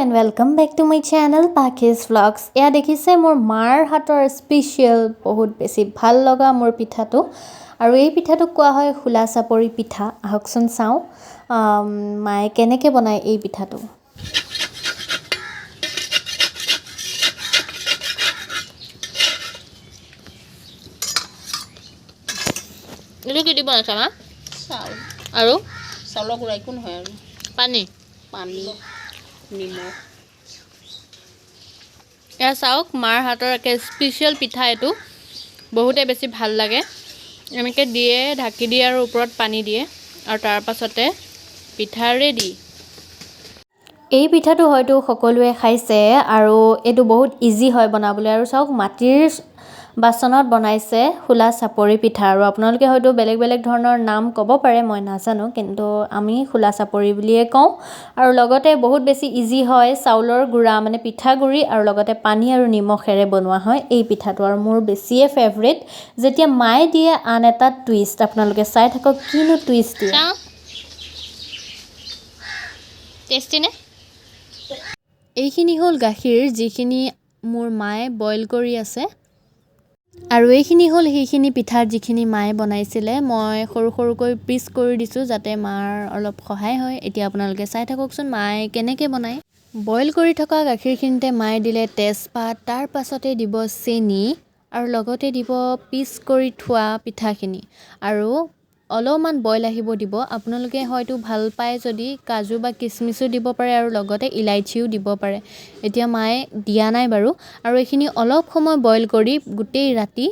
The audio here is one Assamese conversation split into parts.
and welcome back to my channel Pakhi's vlogs. এয়া দেখিছে মোৰ মাৰ হাতৰ স্পেশাল বহুত বেছি ভাল লগা মোৰ পিঠাটো আৰু এই পিঠাটো কোৱা হয় খোলা চাপৰি পিঠা আহকচোন চাও মায়ে কেনেকৈ বনায় এই পিঠাটো এটো কি দিব আছে মা চাউল আৰু চাউলৰ গুড়া একো নহয় আৰু পানী নিমখ এয়া চাওক মাৰ হাতৰ একে স্পেশাল পিঠা এইটো বহুতে বেছি ভাল লাগে এনেকৈ দিয়ে ঢাকি দিয়ে আৰু ওপৰত পানী দিয়ে আৰু তাৰ পাছতে পিঠা ৰেডি এই পিঠাটো হয়তো সকলোৱে খাইছে আৰু এটো বহুত ইজি হয় বনাবলৈ আৰু চাওক মাটিৰ বাসনত বনাইছে খোলা চাপৰি পিঠা আৰু আপোনালোকে হয়তো বেলেগ বেলেগ ধৰণৰ নাম ক'ব পাৰে মই নাজানো কিন্তু আমি খোলা চাপৰি বুলিয়ে কওঁ আৰু লগতে বহুত বেছি ইজি হয় চাউলৰ গুড়া মানে পিঠাগুৰি আৰু লগতে পানী আৰু নিমখেৰে বনোৱা হয় এই পিঠাটো আৰু মোৰ বেছিয়ে ফেভৰেট যেতিয়া মায়ে দিয়ে আন এটা টুইষ্ট আপোনালোকে চাই থাকক কিনো টুইষ্ট দিয়ে টেষ্টি নে এইখিনি হ'ল গাখীৰ যিখিনি মোৰ মায়ে বইল কৰি আছে আৰু এইখিনি হ'ল সেইখিনি পিঠাৰ যিখিনি মায়ে বনাইছিলে মই সৰু সৰুকৈ পিচ কৰি দিছোঁ যাতে মাৰ অলপ সহায় হয় এতিয়া আপোনালোকে চাই থাককচোন মায়ে কেনেকৈ বনায় বইল কৰি থকা গাখীৰখিনিতে মায়ে দিলে তেজপাত তাৰ পাছতে দিব চেনি আৰু লগতে দিব পিচ কৰি থোৱা পিঠাখিনি আৰু অলপমান বইল আহিব দিব আপোনালোকে হয়তো ভাল পায় যদি কাজু বা কিচমিচো দিব পাৰে আৰু লগতে ইলাইচিও দিব পাৰে এতিয়া মায়ে দিয়া নাই বাৰু আৰু এইখিনি অলপ সময় বইল কৰি গোটেই ৰাতি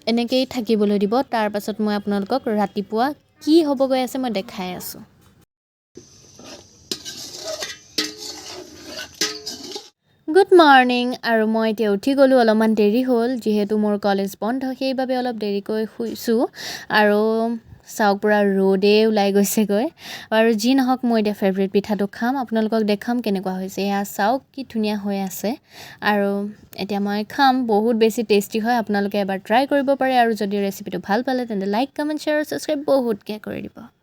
এনেকৈ থাকিবলৈ দিব তাৰ পাছত মই আপোনালোকক ৰাতিপুৱা কি হ'ব গৈ আছে মই দেখাই আছোঁ গুড মৰ্নিং আৰু মই এতিয়া উঠি গ'লোঁ অলপমান দেৰি হ'ল যিহেতু মোৰ কলেজ বন্ধ সেইবাবে অলপ দেৰিকৈ শুইছোঁ আৰু চাওক পুৰা ৰ'দে ওলাই গৈছেগৈ আৰু যি নহওক মই এতিয়া ফেভৰেট পিঠাটো খাম আপোনালোকক দেখাম কেনেকুৱা হৈছে এয়া চাওক কি ধুনীয়া হৈ আছে আৰু এতিয়া মই খাম বহুত বেছি টেষ্টি হয় আপোনালোকে এবাৰ ট্ৰাই কৰিব পাৰে আৰু যদি ৰেচিপিটো ভাল পালে তেন্তে লাইক কমেণ্ট শ্বেয়াৰ আৰু ছাবস্ক্ৰাইব বহুতকৈ কৰি দিব